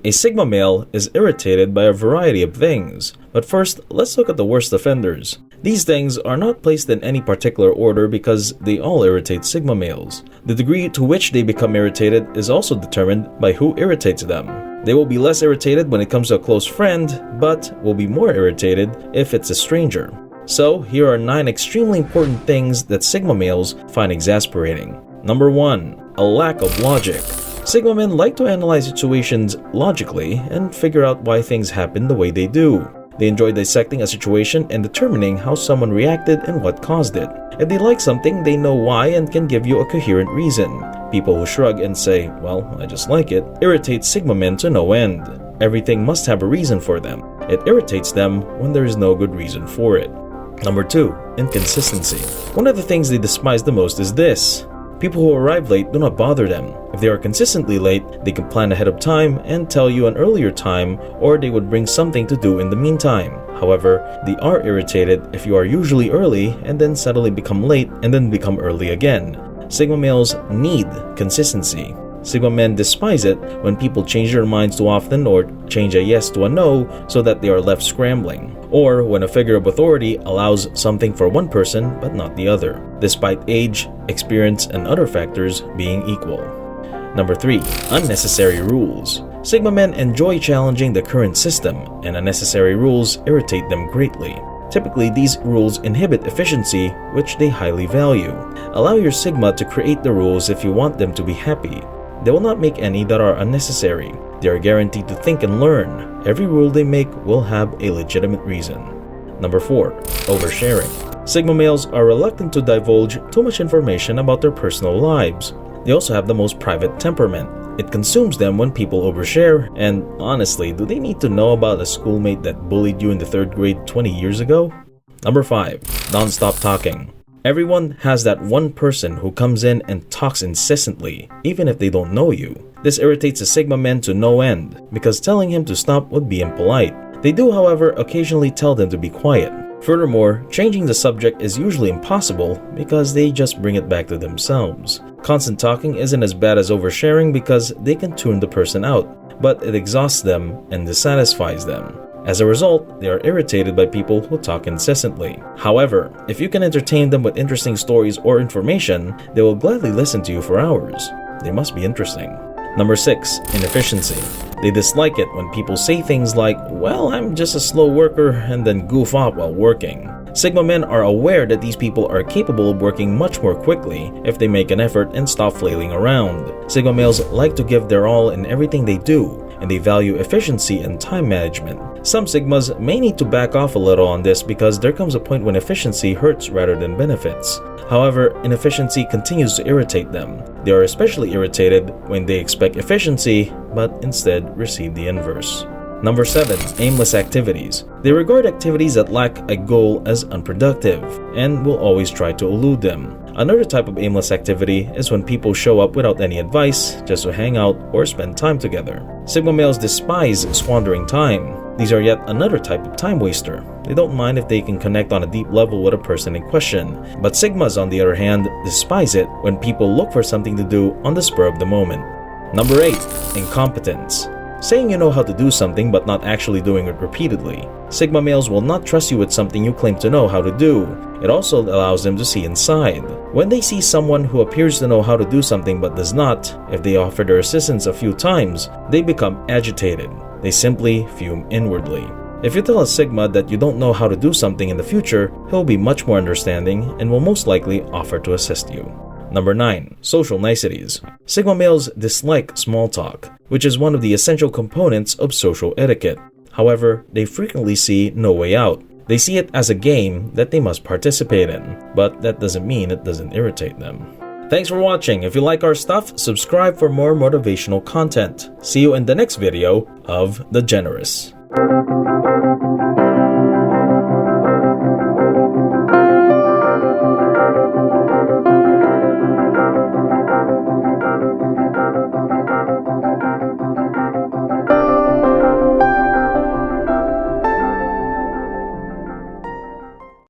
A Sigma male is irritated by a variety of things, but first, let's look at the worst offenders. These things are not placed in any particular order because they all irritate Sigma males. The degree to which they become irritated is also determined by who irritates them. They will be less irritated when it comes to a close friend, but will be more irritated if it's a stranger. So, here are 9 extremely important things that Sigma males find exasperating. Number 1. A lack of logic. Sigma men like to analyze situations logically and figure out why things happen the way they do. They enjoy dissecting a situation and determining how someone reacted and what caused it. If they like something, they know why and can give you a coherent reason. People who shrug and say, "Well, I just like it," irritate Sigma men to no end. Everything must have a reason for them. It irritates them when there is no good reason for it. Number 2. Inconsistency. One of the things they despise the most is this. People who arrive late do not bother them. If they are consistently late, they can plan ahead of time and tell you an earlier time, or they would bring something to do in the meantime. However, they are irritated if you are usually early and then suddenly become late and then become early again. Sigma males need consistency. Sigma men despise it when people change their minds too often or change a yes to a no so that they are left scrambling, or when a figure of authority allows something for one person but not the other, despite age, experience, and other factors being equal. Number 3. Unnecessary rules. Sigma men enjoy challenging the current system, and unnecessary rules irritate them greatly. Typically, these rules inhibit efficiency, which they highly value. Allow your Sigma to create the rules if you want them to be happy. They will not make any that are unnecessary. They are guaranteed to think and learn. Every rule they make will have a legitimate reason. Number 4. Oversharing. Sigma males are reluctant to divulge too much information about their personal lives. They also have the most private temperament. It consumes them when people overshare, and honestly, do they need to know about a schoolmate that bullied you in the 3rd grade 20 years ago? Number 5. Nonstop talking. Everyone has that one person who comes in and talks incessantly, even if they don't know you. This irritates a Sigma men to no end, because telling him to stop would be impolite. They do, however, occasionally tell them to be quiet. Furthermore, changing the subject is usually impossible because they just bring it back to themselves. Constant talking isn't as bad as oversharing because they can tune the person out, but it exhausts them and dissatisfies them. As a result, they are irritated by people who talk incessantly. However, if you can entertain them with interesting stories or information, they will gladly listen to you for hours. They must be interesting. Number 6. Inefficiency. They dislike it when people say things like, "Well, I'm just a slow worker," and then goof off while working. Sigma men are aware that these people are capable of working much more quickly if they make an effort and stop flailing around. Sigma males like to give their all in everything they do, and they value efficiency and time management. Some Sigmas may need to back off a little on this because there comes a point when efficiency hurts rather than benefits. However, inefficiency continues to irritate them. They are especially irritated when they expect efficiency but instead receive the inverse. Number 7. Aimless activities. They regard activities that lack a goal as unproductive and will always try to elude them. Another type of aimless activity is when people show up without any advice just to hang out or spend time together. Sigma males despise squandering time. These are yet another type of time waster. They don't mind if they can connect on a deep level with a person in question. But Sigmas, on the other hand, despise it when people look for something to do on the spur of the moment. Number 8. Incompetence. Saying you know how to do something but not actually doing it repeatedly. Sigma males will not trust you with something you claim to know how to do. It also allows them to see inside. When they see someone who appears to know how to do something but does not, if they offer their assistance a few times, they become agitated. They simply fume inwardly. If you tell a Sigma that you don't know how to do something in the future, he'll be much more understanding and will most likely offer to assist you. Number 9. Social niceties. Sigma males dislike small talk, which is one of the essential components of social etiquette. However, they frequently see no way out. They see it as a game that they must participate in, but that doesn't mean it doesn't irritate them. Thanks for watching. If you like our stuff, subscribe for more motivational content. See you in the next video of The Generous.